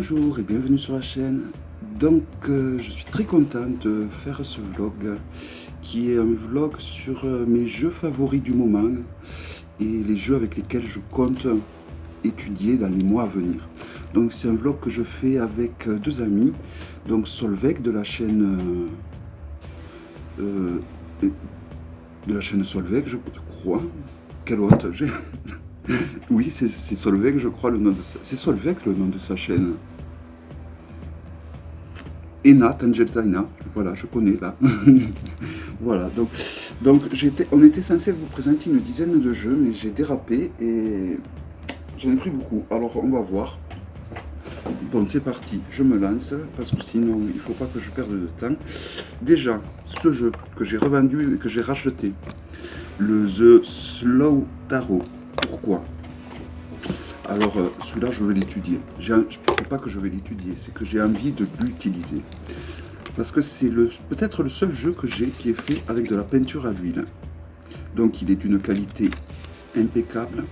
Bonjour et bienvenue sur la chaîne. Donc je suis très content de faire ce vlog qui est un vlog sur mes jeux favoris du moment et les jeux avec lesquels je compte étudier dans les mois à venir. Donc c'est un vlog que je fais avec deux amis, donc Solveig de la chaîne Solveig, je crois. Quelle honte j'ai. Oui, c'est Solveig, je crois, le nom de sa... C'est Solveig, le nom de sa chaîne. Ena, Tangerina, voilà, je connais, là. Voilà, donc on était censé vous présenter une dizaine de jeux, mais j'ai dérapé et j'en ai pris beaucoup. Alors, on va voir. Bon, c'est parti, je me lance, parce que sinon, il ne faut pas que je perde de temps. Déjà, ce jeu que j'ai revendu et que j'ai racheté, le The Slow Tarot. Pourquoi? Alors, celui-là, je vais l'étudier. C'est pas que je vais l'étudier, c'est que j'ai envie de l'utiliser. Parce que c'est peut-être le seul jeu que j'ai qui est fait avec de la peinture à l'huile. Donc, il est d'une qualité impeccable.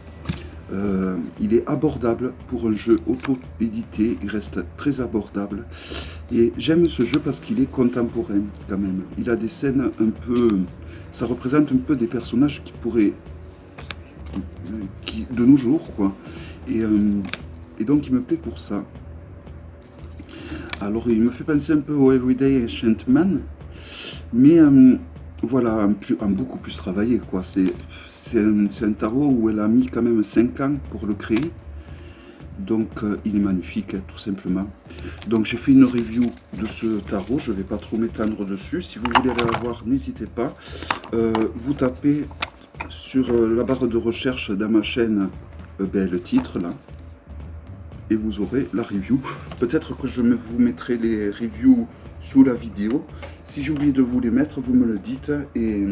Il est abordable pour un jeu auto-édité. Il reste très abordable. Et j'aime ce jeu parce qu'il est contemporain, quand même. Il a des scènes un peu... Ça représente un peu des personnages qui pourraient... de nos jours, quoi. Et donc il me plaît pour ça. Alors il me fait penser un peu au Everyday Enchantment, mais voilà, en beaucoup plus travaillé, quoi. C'est un tarot où elle a mis quand même 5 ans pour le créer. Donc il est magnifique, tout simplement. Donc j'ai fait une review de ce tarot, je ne vais pas trop m'étendre dessus. Si vous voulez aller la voir, n'hésitez pas. Vous tapez sur la barre de recherche dans ma chaîne le titre là, et vous aurez la review. Peut-être que je vous mettrai les reviews sous la vidéo. Si j'ai oublié de vous les mettre, vous me le dites et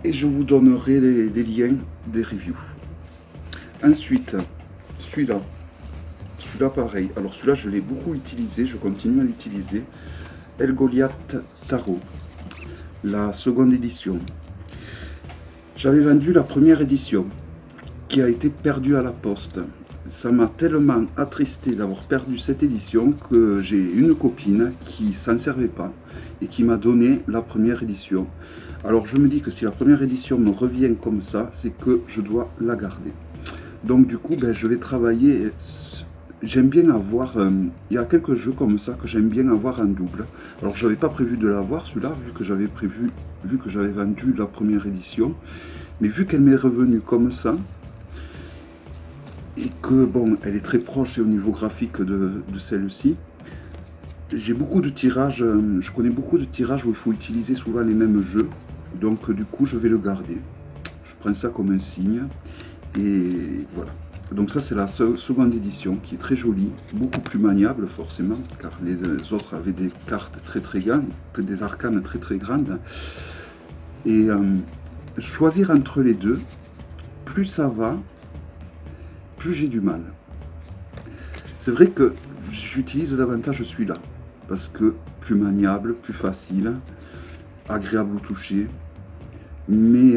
je vous donnerai les liens des reviews. Ensuite, celui-là pareil. Alors celui-là, je l'ai beaucoup utilisé, je continue à l'utiliser. El Goliath Tarot, la seconde édition. J'avais vendu la première édition qui a été perdue à la poste. Ça m'a tellement attristé d'avoir perdu cette édition que j'ai une copine qui s'en servait pas et qui m'a donné la première édition. Alors je me dis que si la première édition me revient comme ça, c'est que je dois la garder. Donc du coup, je vais travailler. J'aime bien avoir... il y a quelques jeux comme ça que j'aime bien avoir en double. Alors je n'avais pas prévu de l'avoir celui-là, vu que j'avais vendu la première édition. Mais vu qu'elle m'est revenue comme ça, et que bon, elle est très proche au niveau graphique de celle-ci, j'ai beaucoup de tirages, je connais beaucoup de tirages où il faut utiliser souvent les mêmes jeux. Donc du coup, je vais le garder. Je prends ça comme un signe. Et voilà. Donc ça, c'est la seconde édition qui est très jolie, beaucoup plus maniable forcément, car les autres avaient des cartes très très grandes, des arcanes très très grandes. Et choisir entre les deux, plus ça va, plus j'ai du mal. C'est vrai que j'utilise davantage celui-là, parce que plus maniable, plus facile, agréable au toucher, mais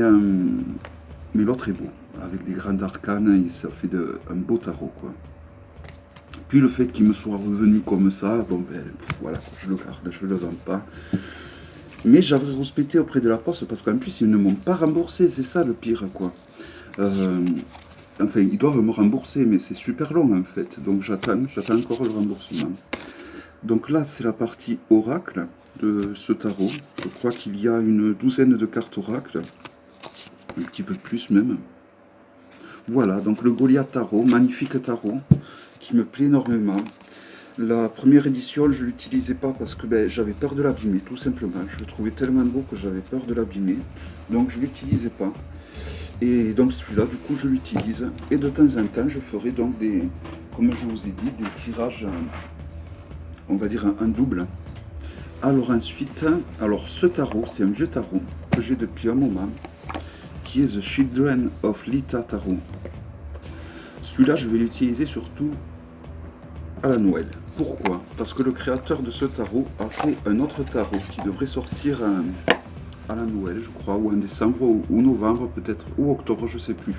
l'autre est beau. Avec des grandes arcanes, et ça fait un beau tarot, quoi. Puis le fait qu'il me soit revenu comme ça, bon voilà, je le garde, je ne le donne pas. Mais j'avais respecté auprès de la poste parce qu'en plus ils ne m'ont pas remboursé, c'est ça le pire, quoi. Enfin, ils doivent me rembourser, mais c'est super long en fait, donc j'attends encore le remboursement. Donc là, c'est la partie oracle de ce tarot. Je crois qu'il y a une douzaine de cartes oracle, un petit peu plus même. Voilà, donc le Goliath Tarot, magnifique tarot, qui me plaît énormément. La première édition, je ne l'utilisais pas parce que j'avais peur de l'abîmer, tout simplement. Je le trouvais tellement beau que j'avais peur de l'abîmer, donc je ne l'utilisais pas. Et donc celui-là, du coup, je l'utilise. Et de temps en temps, je ferai donc des, comme je vous ai dit, des tirages, on va dire un double. Alors ensuite, ce tarot, c'est un vieux tarot que j'ai depuis un moment, qui est The Children of Lita Tarot. Celui-là, je vais l'utiliser surtout à la Noël. Pourquoi? Parce que le créateur de ce tarot a fait un autre tarot qui devrait sortir à la Noël, je crois, ou en décembre, ou novembre peut-être, ou octobre, je sais plus.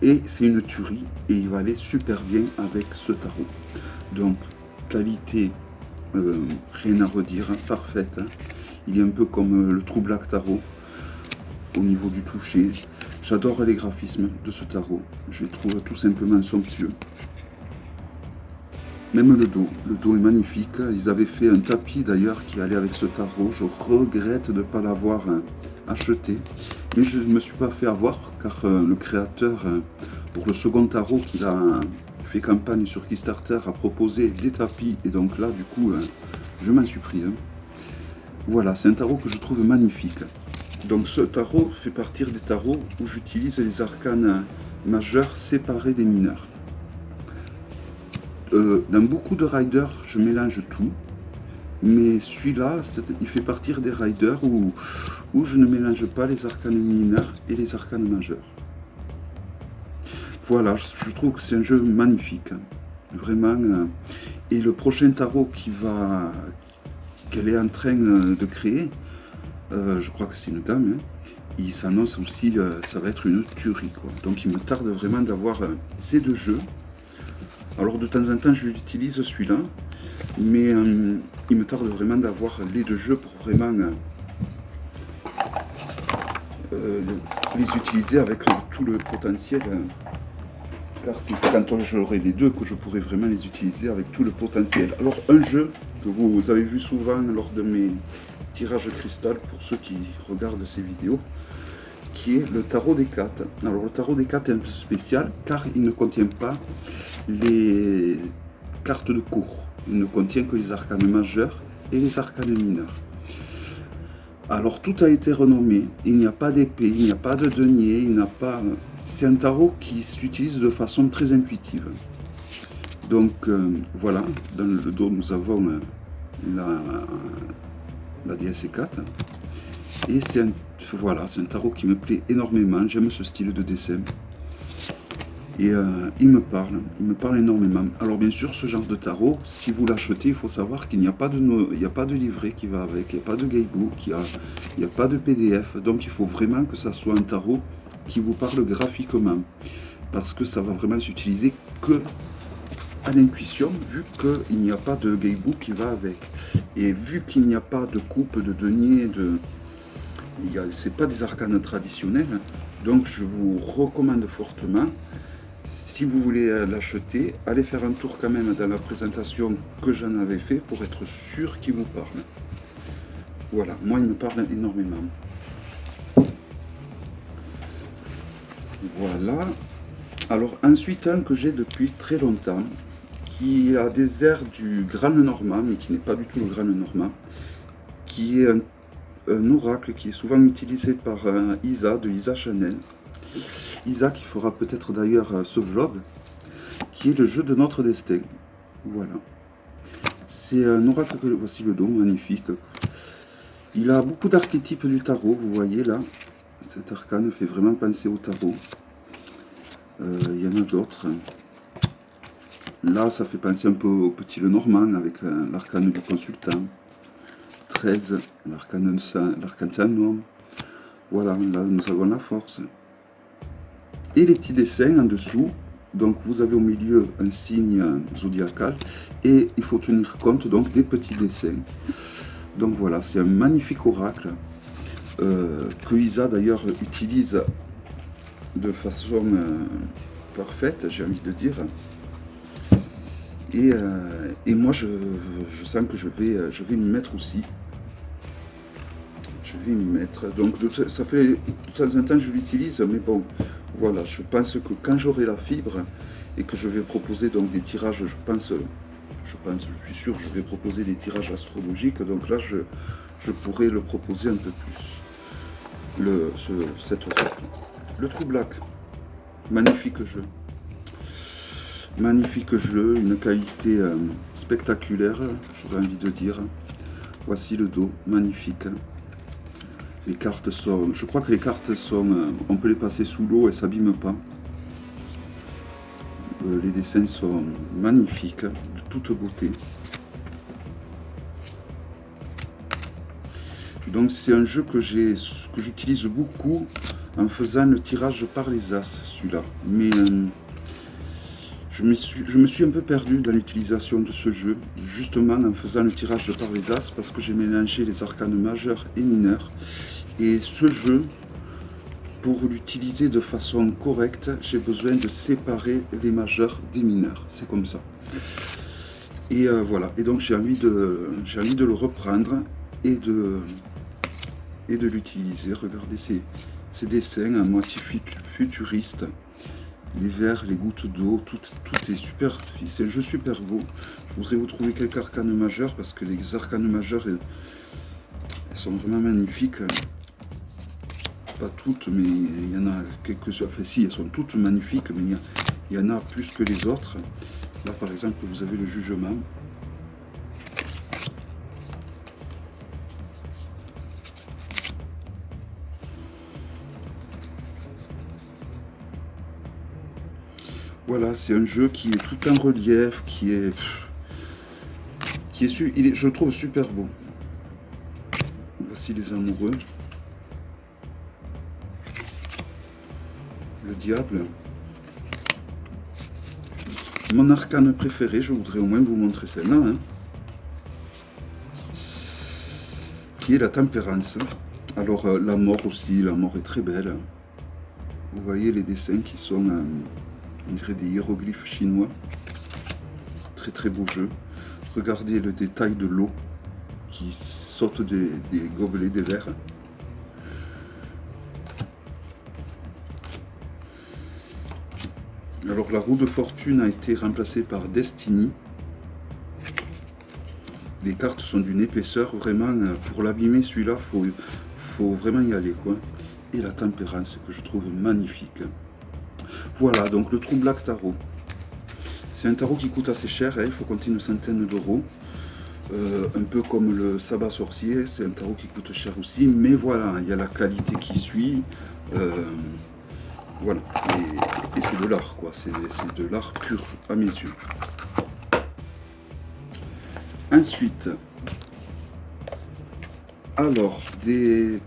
Et c'est une tuerie, et il va aller super bien avec ce tarot. Donc, qualité, rien à redire, hein, parfaite. Hein. Il est un peu comme le True Black Tarot, au niveau du toucher. J'adore les graphismes de ce tarot, je les trouve tout simplement somptueux. Même le dos est magnifique. Ils avaient fait un tapis d'ailleurs qui allait avec ce tarot. Je regrette de ne pas l'avoir acheté. Mais je ne me suis pas fait avoir car le créateur, pour le second tarot qu'il a fait campagne sur Kickstarter, a proposé des tapis. Et donc là, du coup, je m'en suis pris. Hein. Voilà, c'est un tarot que je trouve magnifique. Donc ce tarot fait partie des tarots où j'utilise les arcanes majeurs séparés des mineurs. Dans beaucoup de riders, je mélange tout. Mais celui-là, il fait partie des riders où je ne mélange pas les arcanes mineurs et les arcanes majeurs. Voilà, je trouve que c'est un jeu magnifique. Vraiment. Et le prochain tarot qu'elle est en train de créer, je crois que c'est une dame, hein, il s'annonce aussi, ça va être une tuerie, quoi. Donc il me tarde vraiment d'avoir ces deux jeux. Alors de temps en temps je l'utilise celui-là, mais il me tarde vraiment d'avoir les deux jeux pour vraiment les utiliser avec tout le potentiel. Car c'est quand j'aurai les deux que je pourrai vraiment les utiliser avec tout le potentiel. Alors un jeu que vous avez vu souvent lors de mes tirages cristal pour ceux qui regardent ces vidéos, qui est le tarot des cartes. Alors le tarot des cartes est un peu spécial car il ne contient pas les cartes de cours. Il ne contient que les arcanes majeurs et les arcanes mineurs. Alors tout a été renommé, il n'y a pas d'épée, il n'y a pas de denier, il n'y a pas... C'est un tarot qui s'utilise de façon très intuitive. Donc voilà, dans le dos nous avons la déesse 4. Et c'est un tarot qui me plaît énormément, j'aime ce style de dessin. Et il me parle énormément. Alors bien sûr, ce genre de tarot, si vous l'achetez, il faut savoir qu'il n'y a pas de livret qui va avec, il n'y a pas de guidebook, il n'y a pas de PDF. Donc il faut vraiment que ça soit un tarot qui vous parle graphiquement. Parce que ça va vraiment s'utiliser que à l'intuition, vu qu'il n'y a pas de guidebook qui va avec. Et vu qu'il n'y a pas de coupe, de denier, c'est pas des arcanes traditionnels, donc je vous recommande fortement, si vous voulez l'acheter, allez faire un tour quand même dans la présentation que j'en avais fait pour être sûr qu'il vous parle. Voilà, moi il me parle énormément. Voilà. Alors ensuite un que j'ai depuis très longtemps, qui a des airs du Grand Normand, mais qui n'est pas du tout le Grand Normand, qui est un oracle qui est souvent utilisé par Isa, de Isa Chanel. Isa qui fera peut-être d'ailleurs ce vlog, qui est le jeu de notre destin. Voilà. C'est un oracle que voici le dos, magnifique. Il a beaucoup d'archétypes du tarot, vous voyez là. Cet arcane fait vraiment penser au tarot. Il y en a d'autres. Là, ça fait penser un peu au petit Lenormand avec l'arcane du consultant. 13, l'arcane sans nom. Voilà, là nous avons la force. Et les petits dessins en dessous. Donc vous avez au milieu un signe zodiacal et il faut tenir compte donc des petits dessins. Donc voilà, c'est un magnifique oracle que Isa d'ailleurs utilise de façon parfaite, j'ai envie de dire. Et moi je sens que je vais m'y mettre aussi. Je vais m'y mettre. Donc ça fait de temps en temps je l'utilise, mais bon, voilà, je pense que quand j'aurai la fibre et que je vais proposer donc des tirages, je suis sûr, je vais proposer des tirages astrologiques. Donc là, je pourrais le proposer un peu plus. Cet oracle. Le True Black, magnifique jeu. Magnifique jeu, une qualité spectaculaire, j'aurais envie de dire. Voici le dos, magnifique. Les cartes sont, je crois que les cartes sont, on peut les passer sous l'eau et ça s'abîme pas. Les dessins sont magnifiques, de toute beauté. Donc c'est un jeu que j'utilise beaucoup en faisant le tirage par les as, celui-là. Mais je me suis un peu perdu dans l'utilisation de ce jeu, justement en faisant le tirage par les as, parce que j'ai mélangé les arcanes majeurs et mineurs. Et ce jeu, pour l'utiliser de façon correcte, j'ai besoin de séparer les majeurs des mineurs. C'est comme ça. Et voilà. Et donc j'ai envie de le reprendre et de l'utiliser. Regardez ces dessins à moitié futuristes. Les verres, les gouttes d'eau, tout est super. C'est un jeu super beau. Je voudrais vous trouver quelques arcanes majeures parce que les arcanes majeures, elles sont vraiment magnifiques. Pas toutes, mais il y en a quelques-unes. Enfin, si, elles sont toutes magnifiques, mais il y en a plus que les autres. Là, par exemple, vous avez le jugement. Voilà, c'est un jeu qui est tout en relief, je trouve super beau. Voici les amoureux. Le diable. Mon arcane préféré, je voudrais au moins vous montrer celle-là, hein, qui est la tempérance. Alors la mort aussi, la mort est très belle. Vous voyez les dessins qui sont, on dirait des hiéroglyphes chinois. Très très beau jeu. Regardez le détail de l'eau qui saute des gobelets, des verres. Alors la roue de fortune a été remplacée par Destiny. Les cartes sont d'une épaisseur vraiment, pour l'abîmer celui-là, faut vraiment y aller quoi. Et la tempérance que je trouve magnifique. Voilà, donc le True Black Tarot. C'est un tarot qui coûte assez cher, hein, il faut compter une centaine d'euros. Un peu comme le Sabbat sorcier, c'est un tarot qui coûte cher aussi, mais voilà, il y a la qualité qui suit. Voilà, et c'est de l'art, quoi. C'est de l'art pur à mes yeux. Ensuite, alors, des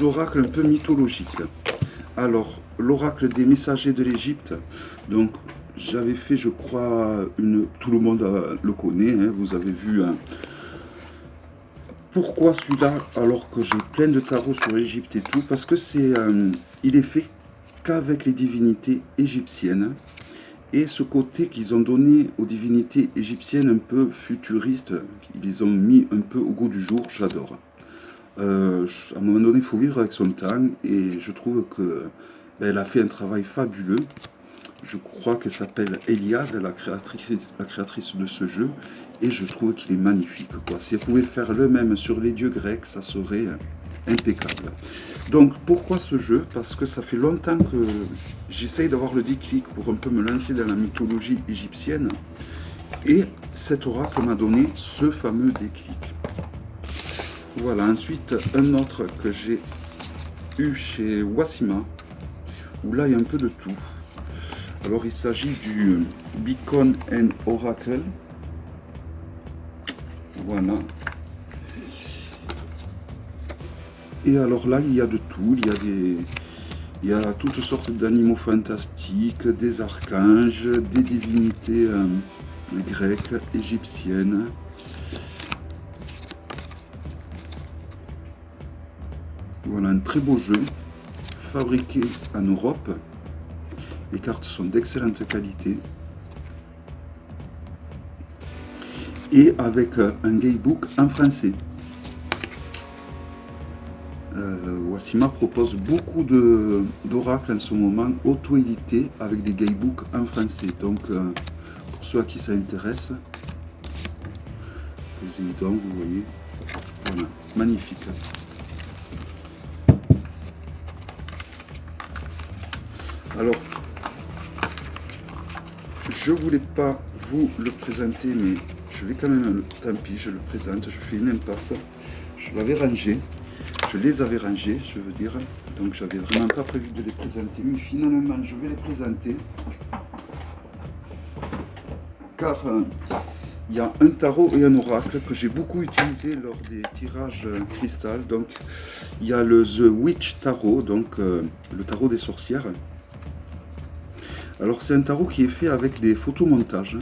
oracles un peu mythologiques. Alors, l'oracle des messagers de l'Égypte. Donc, j'avais fait, je crois, tout le monde le connaît, hein, vous avez vu. Hein. Pourquoi celui-là, alors que j'ai plein de tarots sur l'Égypte et tout? Parce que il est fait qu'avec les divinités égyptiennes. Et ce côté qu'ils ont donné aux divinités égyptiennes un peu futuristes, ils les ont mis un peu au goût du jour, j'adore. À un moment donné, il faut vivre avec son temps, et je trouve que elle a fait un travail fabuleux. Je crois qu'elle s'appelle Eliade, la créatrice de ce jeu, et je trouve qu'il est magnifique, quoi. Si elle pouvait faire le même sur les dieux grecs, ça serait impeccable. Donc pourquoi ce jeu? Parce que ça fait longtemps que j'essaye d'avoir le déclic pour un peu me lancer dans la mythologie égyptienne, et cet oracle m'a donné ce fameux déclic. Voilà, ensuite un autre que j'ai eu chez Wassima, où là il y a un peu de tout. Alors il s'agit du Beacon and Oracle. Voilà. Et alors là il y a de tout, il y a toutes sortes d'animaux fantastiques, des archanges, des divinités grecques, égyptiennes. Voilà un très beau jeu, fabriqué en Europe. Les cartes sont d'excellente qualité. Et avec un gamebook en français. Wassima propose beaucoup d'oracles en ce moment, auto-édités, avec des gamebooks en français. Donc, pour ceux à qui ça intéresse, posez-y donc, vous voyez. Voilà, magnifique. Alors, je voulais pas vous le présenter, mais je vais quand même, tant pis, je le présente, je fais une impasse. Je l'avais rangé, je les avais rangés, je veux dire, donc j'avais vraiment pas prévu de les présenter, mais finalement je vais les présenter, car il y a un tarot et un oracle que j'ai beaucoup utilisé lors des tirages cristal. Donc, il y a le The Witch Tarot, donc le tarot des sorcières. Alors, c'est un tarot qui est fait avec des photomontages,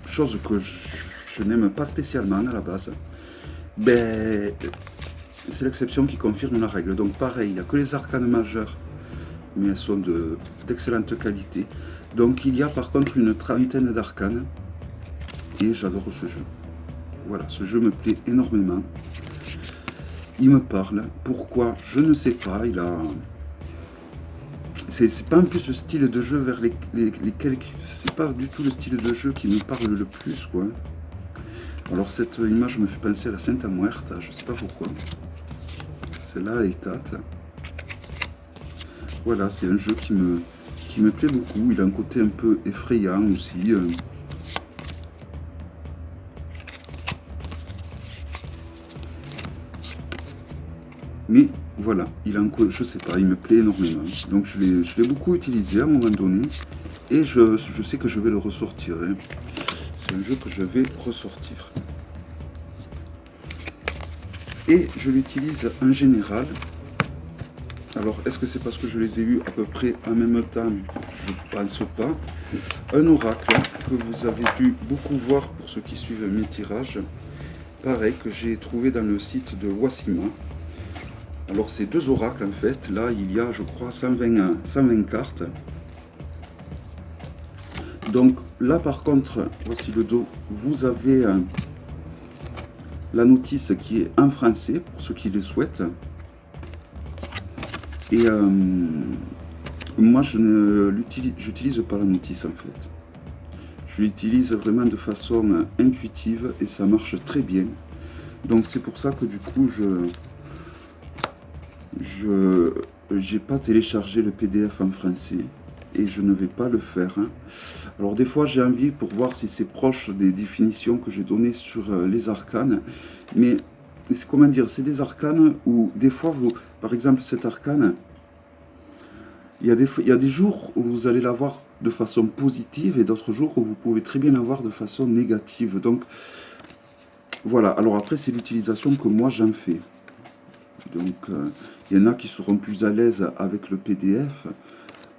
chose que je n'aime pas spécialement à la base. Ben, c'est l'exception qui confirme la règle. Donc, pareil, il n'y a que les arcanes majeures, mais elles sont d'excellente qualité. Donc, il y a par contre une trentaine d'arcanes. Et j'adore ce jeu. Voilà, ce jeu me plaît énormément. Il me parle. Pourquoi? Je ne sais pas. Il a... C'est pas un peu ce style de jeu vers lesquels... C'est pas du tout le style de jeu qui me parle le plus, quoi. Alors cette image me fait penser à la Sainte Muerte. Je sais pas pourquoi. Celle-là est 4. Voilà, c'est un jeu qui me plaît beaucoup. Il a un côté un peu effrayant aussi. Mais voilà, il a un coup, je sais pas, il me plaît énormément. Donc je l'ai beaucoup utilisé à un moment donné. Et je sais que je vais le ressortir. Hein. C'est un jeu que je vais ressortir. Et je l'utilise en général. Alors, est-ce que c'est parce que je les ai eus à peu près en même temps? Je pense pas. Un oracle que vous avez dû beaucoup voir pour ceux qui suivent mes tirages. Pareil, que j'ai trouvé dans le site de Wasima. Alors c'est deux oracles en fait, là il y a je crois 120 cartes. Donc là par contre, voici le dos, vous avez la notice qui est en français pour ceux qui le souhaitent. Et moi je n'utilise pas la notice en fait. Je l'utilise vraiment de façon intuitive et ça marche très bien. Donc c'est pour ça que du coup je n'ai pas téléchargé le PDF en français et je ne vais pas le faire. Alors des fois j'ai envie pour voir si c'est proche des définitions que j'ai données sur les arcanes, mais comment dire, c'est des arcanes où des fois vous, par exemple cet arcane, il y a des jours où vous allez l'avoir de façon positive et d'autres jours où vous pouvez très bien l'avoir de façon négative. Donc voilà, alors après c'est l'utilisation que moi j'en fais. Donc, il y en a qui seront plus à l'aise avec le PDF.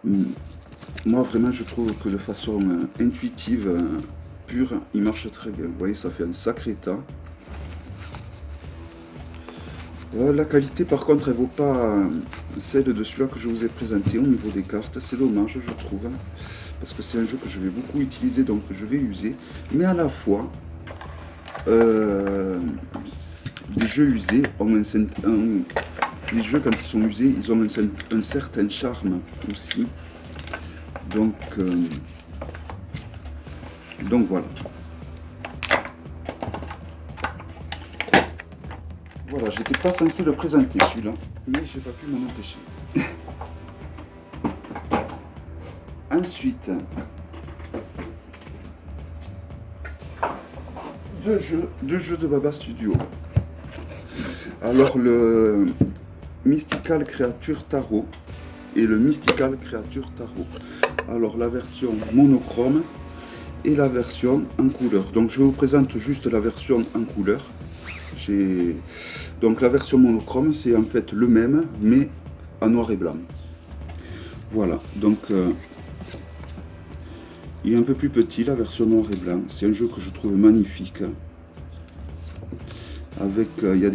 Moi, vraiment, je trouve que de façon intuitive, pure, il marche très bien. Vous voyez, ça fait un sacré tas. La qualité, par contre, elle ne vaut pas celle de celui-là que je vous ai présenté au niveau des cartes. C'est dommage, je trouve. Parce que c'est un jeu que je vais beaucoup utiliser, donc je vais user. Mais à la fois... les jeux usés ont les jeux quand ils sont usés, ils ont un certain charme aussi. Donc voilà. Voilà, j'étais pas censé le présenter celui-là, mais j'ai pas pu m'en empêcher. Ensuite, deux jeux de Baba Studio. Alors le Mystical Creature Tarot et le Mystical Creature Tarot. Alors la version monochrome et la version en couleur. Donc je vous présente juste la version en couleur. Donc la version monochrome c'est en fait le même mais en noir et blanc. Voilà, donc il est un peu plus petit la version noir et blanc. C'est un jeu que je trouve magnifique. Avec, il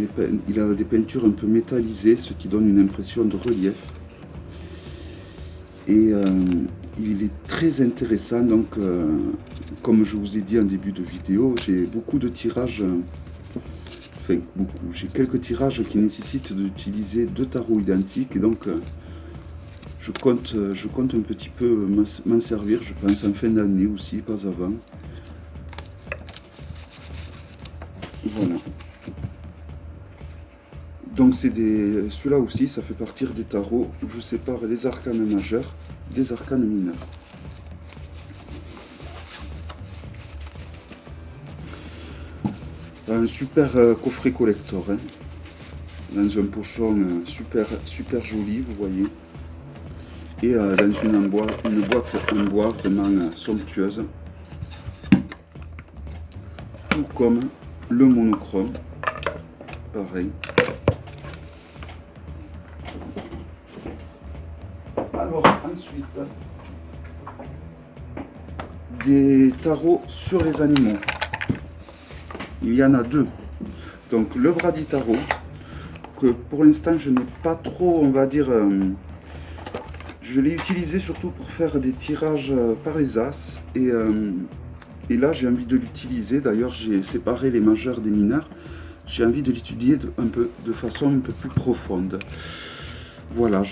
a des peintures un peu métallisées, ce qui donne une impression de relief. Et il est très intéressant, donc comme je vous ai dit en début de vidéo, j'ai beaucoup de tirages, enfin beaucoup, j'ai quelques tirages qui nécessitent d'utiliser deux tarots identiques, et donc je compte un petit peu m'en servir, je pense en fin d'année aussi, pas avant. Voilà. Donc c'est celui-là aussi, ça fait partie des tarots où je sépare les arcanes majeurs des arcanes mineurs. Un super coffret collector, hein, dans un pochon super joli, vous voyez, et dans une boîte en bois vraiment somptueuse. tout comme le monochrome. Pareil. Alors ensuite, des tarots sur les animaux. Il y en a deux. Donc le Brady Tarot, que pour l'instant je n'ai pas trop, on va dire, je l'ai utilisé surtout pour faire des tirages par les as. Et là j'ai envie de l'utiliser, d'ailleurs j'ai séparé les majeurs des mineurs. J'ai envie de l'étudier de façon un peu plus profonde. Voilà,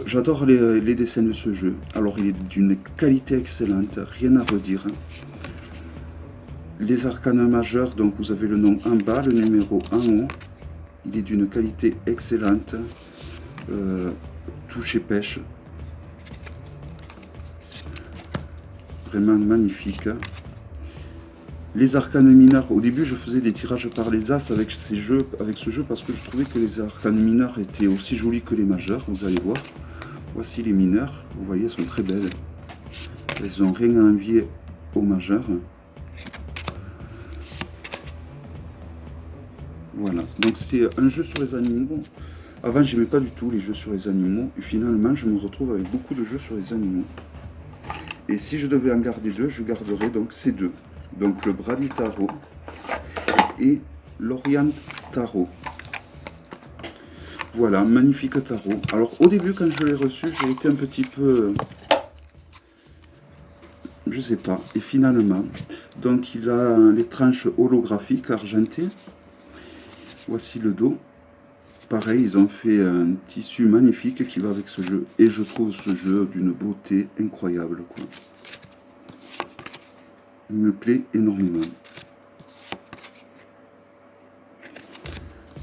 j'adore les dessins de ce jeu. Alors il est d'une qualité excellente, rien à redire. Les arcanes majeurs, donc vous avez le nom en bas, le numéro en haut. Il est d'une qualité excellente. Touche et pêche. Vraiment magnifique. Les arcanes mineurs, au début je faisais des tirages par les as avec ce jeu parce que je trouvais que les arcanes mineurs étaient aussi jolis que les majeurs, vous allez voir. Voici les mineurs, vous voyez, elles sont très belles. Elles n'ont rien à envier aux majeurs. Voilà, donc c'est un jeu sur les animaux. Avant j'aimais pas du tout les jeux sur les animaux, et finalement je me retrouve avec beaucoup de jeux sur les animaux. Et si je devais en garder deux, je garderais donc ces deux. Donc le Brady Tarot et l'Orient Tarot. Voilà, magnifique tarot. Alors au début quand je l'ai reçu, j'ai été un petit peu... je sais pas. Et finalement, donc il a les tranches holographiques argentées. Voici le dos. Pareil, ils ont fait un tissu magnifique qui va avec ce jeu. Et je trouve ce jeu d'une beauté incroyable, quoi. Il me plaît énormément.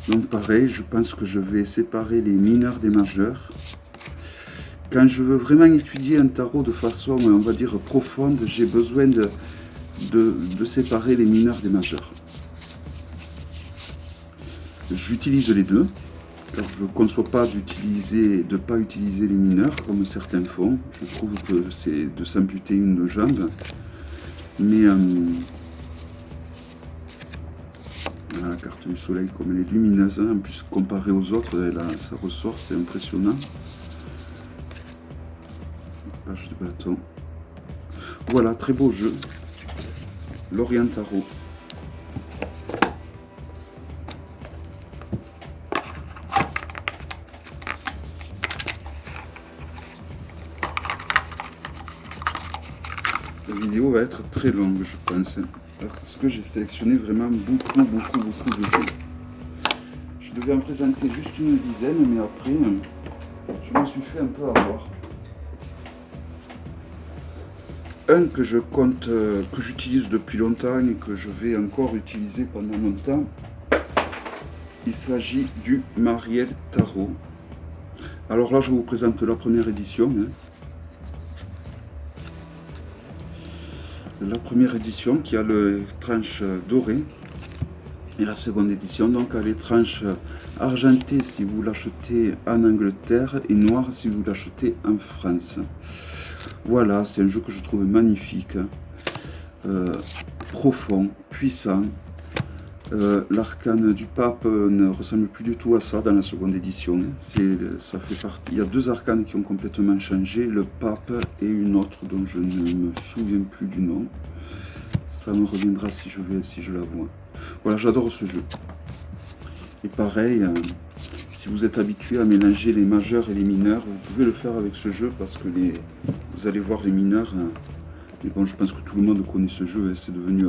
Donc pareil, je pense que je vais séparer les mineurs des majeurs. Quand je veux vraiment étudier un tarot de façon, on va dire, profonde, j'ai besoin de séparer les mineurs des majeurs. J'utilise les deux, car je ne conçois pas de ne pas utiliser les mineurs, comme certains font. Je trouve que c'est de s'amputer une jambe. Mais la carte du soleil, comme elle est lumineuse, hein, en plus comparée aux autres, là, ça ressort, c'est impressionnant. Page de bâton. Voilà, très beau jeu. L'Orient Tarot. La vidéo va être très longue, je pense, parce que j'ai sélectionné vraiment beaucoup de jeux. Je devais en présenter juste une dizaine, mais après, je me suis fait un peu avoir. Un que je compte, que j'utilise depuis longtemps et que je vais encore utiliser pendant longtemps, il s'agit du Mariel Tarot. Alors là, je vous présente la première édition. Hein. La première édition qui a les tranches dorées et la seconde édition donc a les tranches argentées si vous l'achetez en Angleterre et noires si vous l'achetez en France. Voilà, c'est un jeu que je trouve magnifique, profond, puissant. L'arcane du pape ne ressemble plus du tout à ça dans la seconde édition. Ça fait partie. Il y a deux arcanes qui ont complètement changé, le pape et une autre dont je ne me souviens plus du nom. Ça me reviendra si je la vois. Voilà, j'adore ce jeu. Et pareil, si vous êtes habitué à mélanger les majeurs et les mineurs, vous pouvez le faire avec ce jeu parce que vous allez voir les mineurs. Mais bon, je pense que tout le monde connaît ce jeu, hein, c'est devenu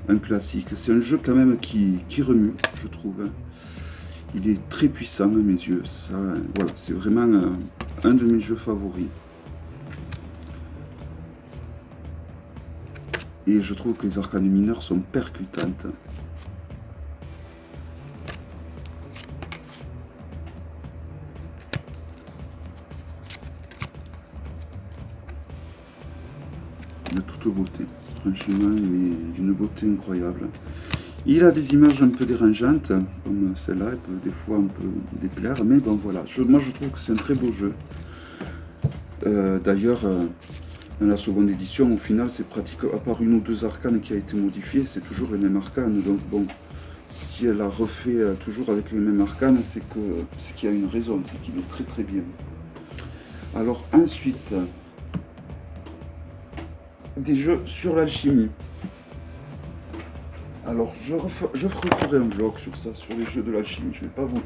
un classique. C'est un jeu quand même qui remue, je trouve. Il est très puissant à mes yeux. Voilà, c'est vraiment un de mes jeux favoris. Et je trouve que les arcanes mineurs sont percutantes. De toute beauté. Franchement, il est d'une beauté incroyable. Il a des images un peu dérangeantes, comme celle-là, elle peut des fois un peu déplaire, mais bon voilà, moi je trouve que c'est un très beau jeu. D'ailleurs, Dans la seconde édition, au final, c'est pratique, à part une ou deux arcanes qui a été modifiée, c'est toujours les mêmes arcanes. Donc bon, si elle a refait toujours avec les mêmes arcanes, c'est qu'il y a une raison, c'est qu'il est très très bien. Alors ensuite, des jeux sur l'alchimie. Alors je referai un vlog sur ça, sur les jeux de l'alchimie. Je vais pas vous...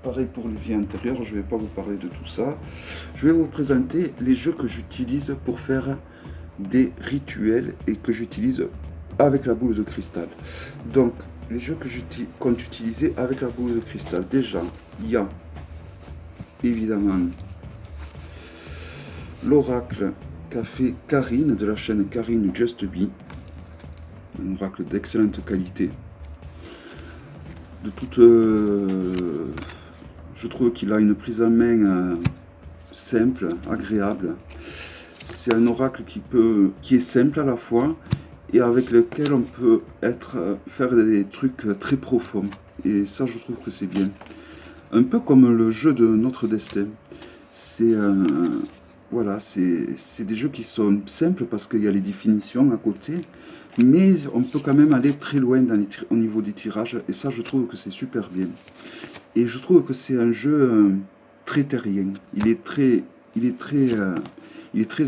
Pareil pour les vies intérieures, je ne vais pas vous parler de tout ça. Je vais vous présenter les jeux que j'utilise pour faire des rituels et que j'utilise avec la boule de cristal. Donc, les jeux que qu'on utilisait avec la boule de cristal. Déjà, il y a évidemment l'oracle qu'a fait Karine de la chaîne Karine Just Be. Un oracle d'excellente qualité. De toute... je trouve qu'il a une prise en main simple, agréable. C'est un oracle qui est simple à la fois et avec lequel on peut faire des trucs très profonds. Et ça, je trouve que c'est bien. Un peu comme le jeu de Notre Destin. Voilà, c'est des jeux qui sont simples parce qu'il y a les définitions à côté, mais on peut quand même aller très loin au niveau des tirages, et ça, je trouve que c'est super bien. Et je trouve que c'est un jeu très terrien. Il est très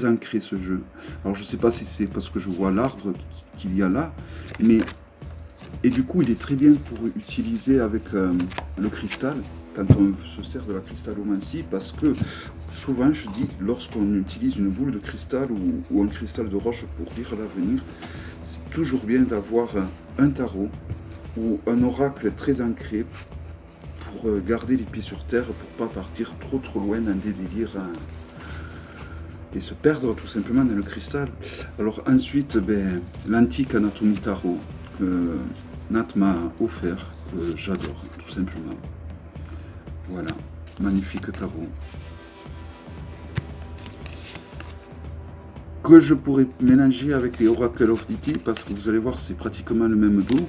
ancré, ce jeu. Alors je sais pas si c'est parce que je vois l'arbre qu'il y a là, mais... Et du coup, il est très bien pour utiliser avec le cristal, quand on se sert de la cristallomancie, parce que souvent, je dis, lorsqu'on utilise une boule de cristal ou un cristal de roche pour lire l'avenir, c'est toujours bien d'avoir un tarot ou un oracle très ancré pour garder les pieds sur terre, pour pas partir trop loin dans des délires et se perdre tout simplement dans le cristal. Alors ensuite, l'antique anatomie tarot que Nat m'a offert, que j'adore tout simplement. Voilà, magnifique tarot. Que je pourrais mélanger avec les Oracle of Deity, parce que vous allez voir, c'est pratiquement le même dos.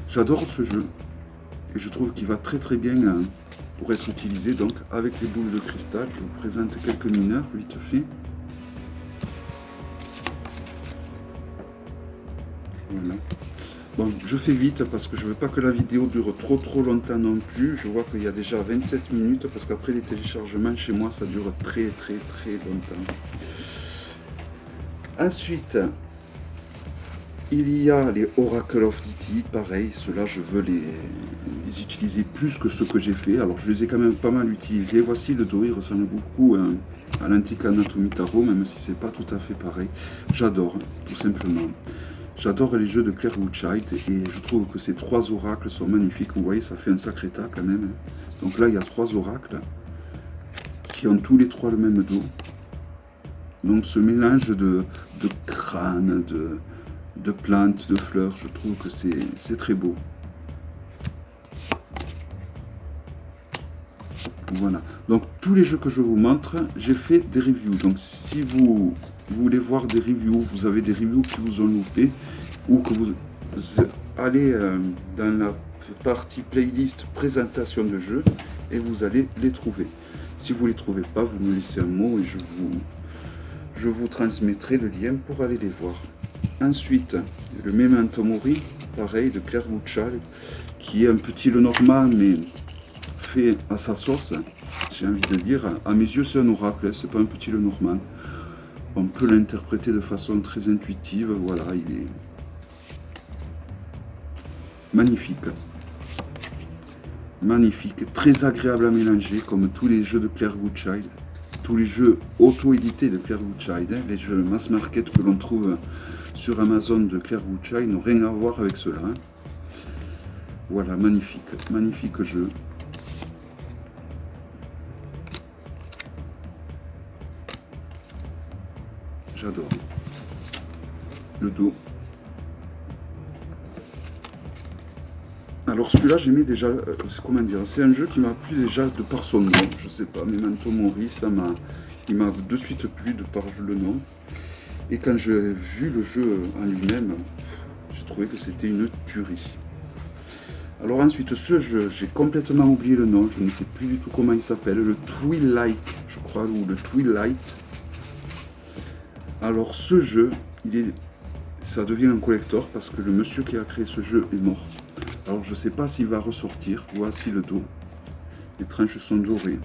J'adore ce jeu et je trouve qu'il va très très bien pour être utilisé donc avec les boules de cristal. Je vous présente quelques mineurs vite fait. Voilà. Bon, je fais vite parce que je veux pas que la vidéo dure trop longtemps non plus. Je vois qu'il y a déjà 27 minutes parce qu'après les téléchargements chez moi ça dure très longtemps. Ensuite, il y a les Oracle of Deity, pareil, ceux-là je veux les utiliser plus que ceux que j'ai fait. Alors je les ai quand même pas mal utilisés. Voici le dos, il ressemble beaucoup à l'antique anatomie tarot, même si c'est pas tout à fait pareil. J'adore, tout simplement. J'adore les jeux de Claire Woodchild et je trouve que ces trois oracles sont magnifiques. Vous voyez, ça fait un sacré tas quand même. Donc là, il y a trois oracles qui ont tous les trois le même dos. Donc ce mélange de crânes, de plantes, de fleurs, je trouve que c'est très beau. Voilà. Donc tous les jeux que je vous montre, j'ai fait des reviews. Donc si vous voulez voir des reviews, vous avez des reviews qui vous ont loupé, ou que vous allez dans la partie playlist présentation de jeux et vous allez les trouver. Si vous ne les trouvez pas, vous me laissez un mot et je vous transmettrai le lien pour aller les voir. Ensuite, le Memento Mori, pareil, de Claire Woodchild, qui est un petit Lenormand, mais fait à sa sauce, j'ai envie de dire. À mes yeux, c'est un oracle, c'est pas un petit Lenormand. On peut l'interpréter de façon très intuitive, voilà, il est magnifique. Magnifique, très agréable à mélanger, comme tous les jeux de Claire Woodchild. Tous les jeux auto-édités de Claire Woodchild, les jeux mass market que l'on trouve sur Amazon de Claire Woodchild n'ont rien à voir avec cela. Voilà, magnifique, magnifique jeu. J'adore. Le dos. Alors celui-là, j'aimais déjà, comment dire, c'est un jeu qui m'a plu déjà de par son nom, je sais pas, Memento Mori, il m'a de suite plu de par le nom. Et quand j'ai vu le jeu en lui-même, j'ai trouvé que c'était une tuerie. Alors ensuite, ce jeu, j'ai complètement oublié le nom, je ne sais plus du tout comment il s'appelle, le Twilight, je crois, ou le Twilight. Alors ce jeu, ça devient un collector parce que le monsieur qui a créé ce jeu est mort. Alors je ne sais pas s'il va ressortir, voici le dos, les tranches sont dorées.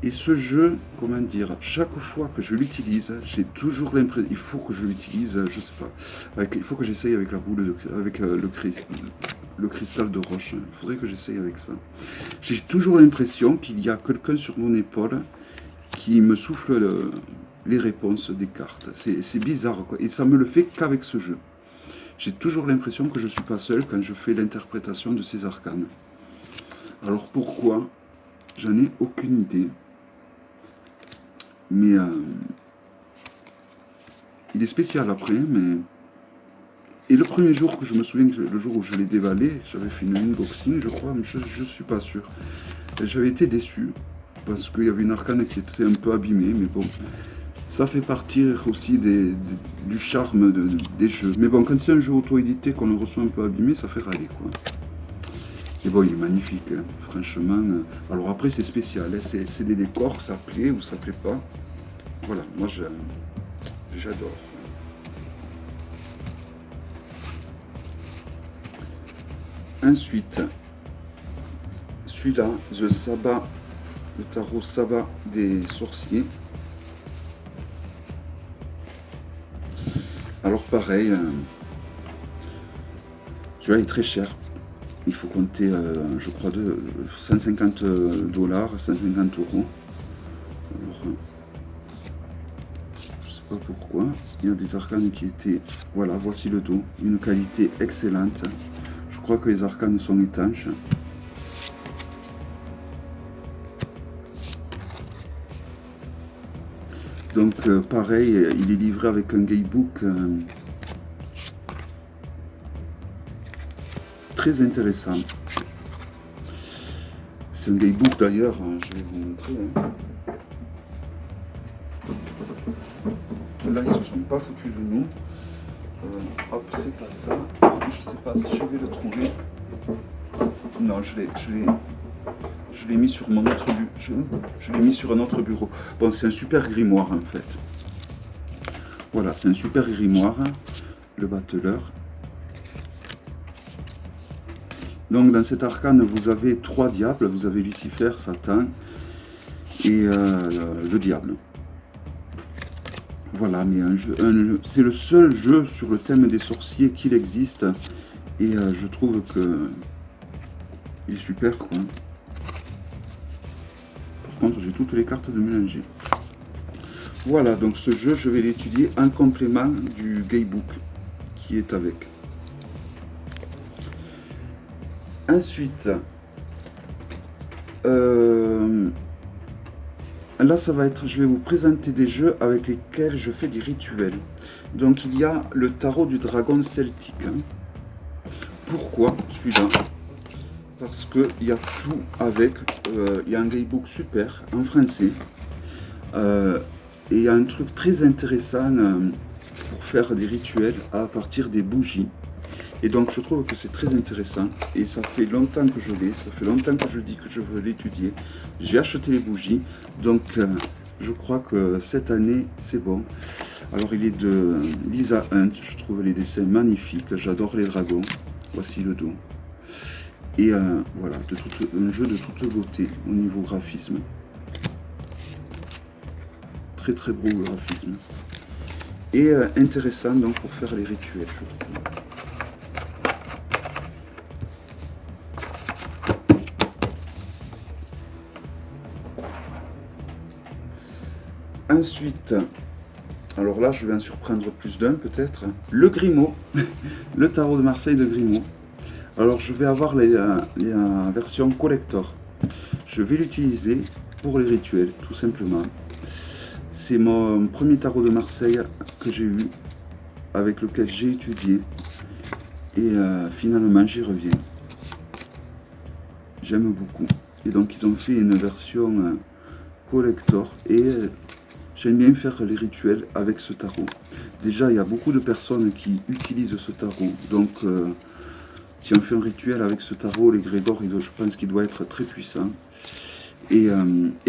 Et ce jeu, comment dire, chaque fois que je l'utilise, j'ai toujours l'impression, il faut que je l'utilise, je sais pas, il faut que j'essaye avec la boule, avec le cristal de roche, il faudrait que j'essaye avec ça. J'ai toujours l'impression qu'il y a quelqu'un sur mon épaule qui me souffle les réponses des cartes. C'est bizarre, quoi, et ça me le fait qu'avec ce jeu. J'ai toujours l'impression que je ne suis pas seul quand je fais l'interprétation de ces arcanes. Alors pourquoi? J'en ai aucune idée. Mais il est spécial après, mais... Et le premier jour que je me souviens, le jour où je l'ai déballé, j'avais fait une unboxing, je crois, mais je suis pas sûr. J'avais été déçu, parce qu'il y avait une arcane qui était un peu abîmée, mais bon, ça fait partir aussi du charme des jeux. Mais bon, quand c'est un jeu auto-édité qu'on le reçoit un peu abîmé, ça fait râler, quoi. Et bon, il est magnifique, hein, franchement. Alors après, c'est spécial, hein, c'est des décors, ça plaît ou ça plaît pas. Voilà, moi j'adore. Ensuite, celui-là, The Sabbat, le tarot Sabbat des sorciers. Alors pareil, celui-là est très cher. Il faut compter, je crois, de 150 $, 150 euros. Alors, je sais pas pourquoi. Il y a des arcanes qui étaient... Voilà, voici le dos. Une qualité excellente. Je crois que les arcanes sont étanches. Donc, pareil, il est livré avec un guidebook très intéressant. C'est un guidebook d'ailleurs, je vais vous montrer. Là, ils se sont pas foutus de nous. Hop, c'est pas ça. Je sais pas si je vais le trouver. Non, je l'ai mis sur mon autre je l'ai mis sur un autre bureau. Bon, c'est un super grimoire en fait. Voilà, c'est un super grimoire, le battleur. Donc dans cet arcane, vous avez 3 diables. Vous avez Lucifer, Satan et le diable. Voilà, mais c'est le seul jeu sur le thème des sorciers qu'il existe. Et je trouve que il est super, quoi. Par contre, j'ai toutes les cartes de mélanger. Voilà, donc ce jeu, je vais l'étudier en complément du guidebook qui est avec. Ensuite, là, ça va être, je vais vous présenter des jeux avec lesquels je fais des rituels. Donc, il y a le tarot du dragon celtique. Pourquoi celui-là? Parce qu'il y a tout avec. Il y a un guidebook super en français. Et il y a un truc très intéressant pour faire des rituels à partir des bougies. Et donc je trouve que c'est très intéressant. Et ça fait longtemps que je l'ai, ça fait longtemps que je dis que je veux l'étudier. J'ai acheté les bougies, donc je crois que cette année c'est bon. Alors il est de Lisa Hunt, je trouve les dessins magnifiques, j'adore les dragons. Voici le dos. Et voilà, un jeu de toute beauté au niveau graphisme. Très très beau graphisme. Et intéressant donc pour faire les rituels, je trouve. Ensuite, alors là je vais en surprendre plus d'un peut-être, le Grimaud, le tarot de Marseille de Grimaud. Alors je vais avoir les versions collector. Je vais l'utiliser pour les rituels, tout simplement. C'est mon premier tarot de Marseille que j'ai eu, avec lequel j'ai étudié. Et finalement j'y reviens. J'aime beaucoup. Et donc ils ont fait une version collector. Et j'aime bien faire les rituels avec ce tarot. Déjà il y a beaucoup de personnes qui utilisent ce tarot. Donc Si on fait un rituel avec ce tarot, l'égrégore, je pense qu'il doit être très puissant. Et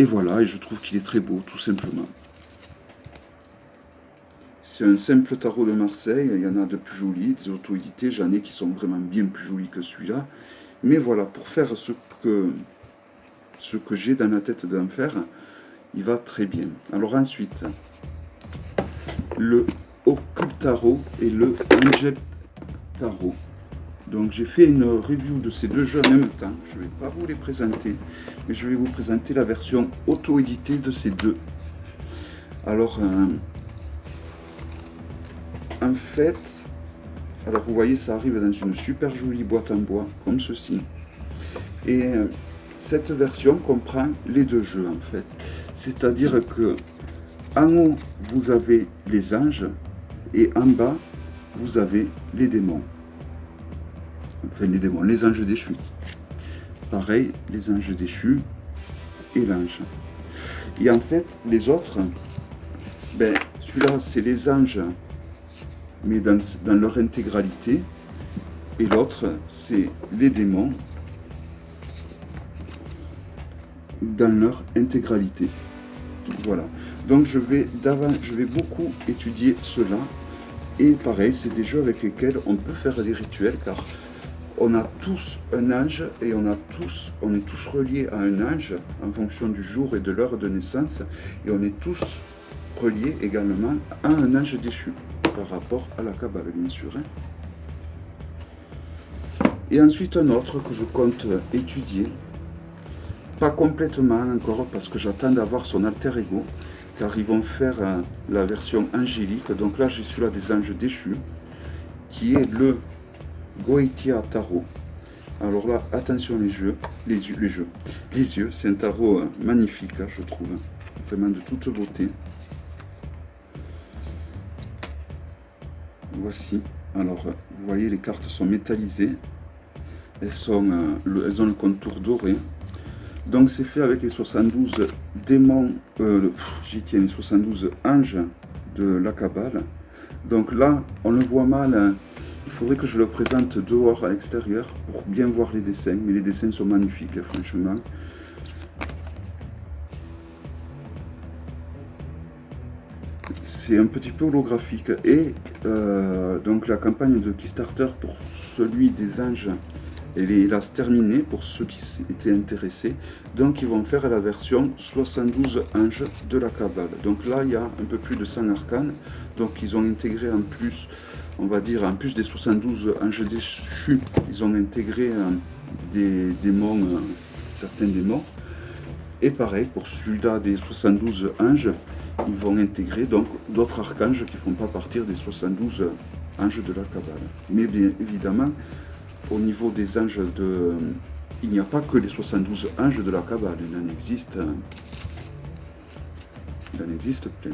voilà, et je trouve qu'il est très beau, tout simplement. C'est un simple tarot de Marseille, il y en a de plus jolis, des auto-édités, j'en ai qui sont vraiment bien plus jolis que celui-là. Mais voilà, pour faire ce que j'ai dans la tête d'en faire, il va très bien. Alors ensuite, le Occult Tarot et le Angel Tarot. Donc j'ai fait une review de ces deux jeux en même temps. Je ne vais pas vous les présenter, mais je vais vous présenter la version auto-éditée de ces deux. Alors, en fait, alors vous voyez, ça arrive dans une super jolie boîte en bois, comme ceci. Et cette version comprend les deux jeux, en fait. C'est-à-dire que en haut, vous avez les anges, et en bas, vous avez les démons. Enfin, les démons, les anges déchus. Pareil, les anges déchus et l'ange. Et en fait, les autres, ben, celui-là, c'est les anges, mais dans leur intégralité. Et l'autre, c'est les démons dans leur intégralité. Voilà. Donc je vais beaucoup étudier cela. Et pareil, c'est des jeux avec lesquels on peut faire des rituels, car on a tous un ange et on est tous reliés à un ange en fonction du jour et de l'heure de naissance. Et on est tous reliés également à un ange déchu par rapport à la Kabbale, bien sûr. Et ensuite un autre que je compte étudier, pas complètement encore parce que j'attends d'avoir son alter ego, car ils vont faire la version angélique. Donc là j'ai celui-là des anges déchus, qui est le Goetia Tarot. Alors là, attention les yeux, c'est un tarot magnifique, je trouve, vraiment de toute beauté. Voici, alors vous voyez, les cartes sont métallisées, elles ont le contour doré. Donc c'est fait avec les 72 démons, les 72 anges de la Kabbale. Donc là, on le voit mal, il faudrait que je le présente dehors à l'extérieur pour bien voir les dessins, mais les dessins sont magnifiques, franchement. C'est un petit peu holographique. Et donc la campagne de Kickstarter pour celui des anges, elle est là terminée pour ceux qui étaient intéressés. Donc ils vont faire la version 72 anges de la Kabbale. Donc là il y a un peu plus de 100 arcanes. Donc ils ont intégré en plus, on va dire, en plus des 72 anges déchus, ils ont intégré des démons, certains démons. Et pareil pour celui-là des 72 anges, ils vont intégrer donc d'autres archanges qui ne font pas partie des 72 anges de la Kabbale. Mais bien évidemment, au niveau des anges il n'y a pas que les 72 anges de la Kabbale, il en existe plein.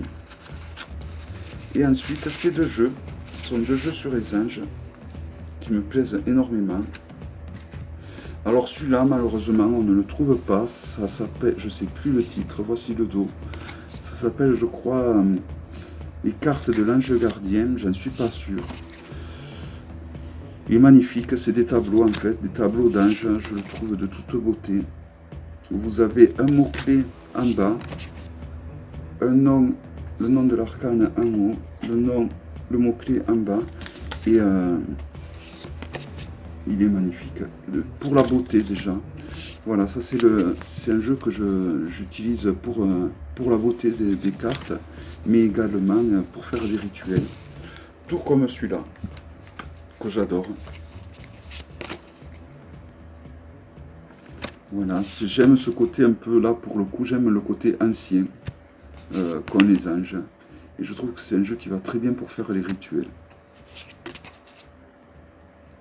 Et ensuite, ces deux jeux, qui sont deux jeux sur les anges, qui me plaisent énormément. Alors celui-là, malheureusement, on ne le trouve pas, ça s'appelle, je ne sais plus le titre, voici le dos. Ça s'appelle, je crois, les cartes de l'ange gardien, j'en suis pas sûr. Il est magnifique, c'est des tableaux en fait, des tableaux d'anges, je le trouve de toute beauté. Vous avez un mot-clé en bas, un nom, le nom de l'arcane en haut, le mot-clé en bas, et il est magnifique. Pour la beauté déjà. Voilà, ça c'est un jeu que j'utilise pour la beauté des cartes, mais également pour faire des rituels. Tout comme celui-là, que j'adore. Voilà, j'aime ce côté un peu là, pour le coup, j'aime le côté ancien, comme les anges. Et je trouve que c'est un jeu qui va très bien pour faire les rituels.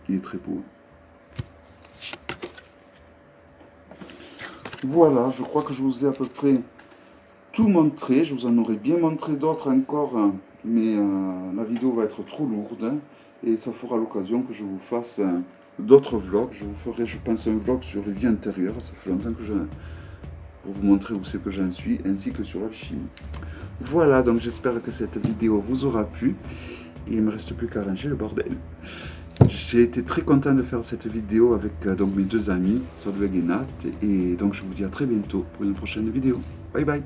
Il est très beau. Voilà, je crois que je vous ai à peu près tout montré. Je vous en aurais bien montré d'autres encore, mais la vidéo va être trop lourde. Et ça fera l'occasion que je vous fasse d'autres vlogs. Je vous ferai, je pense, un vlog sur les vies antérieures. Ça fait longtemps que pour vous montrer où c'est que j'en suis, ainsi que sur l'alchimie. Voilà, donc j'espère que cette vidéo vous aura plu. Et il ne me reste plus qu'à ranger le bordel. J'ai été très content de faire cette vidéo avec donc mes deux amis, Solveig et Nat, et donc je vous dis à très bientôt pour une prochaine vidéo. Bye bye.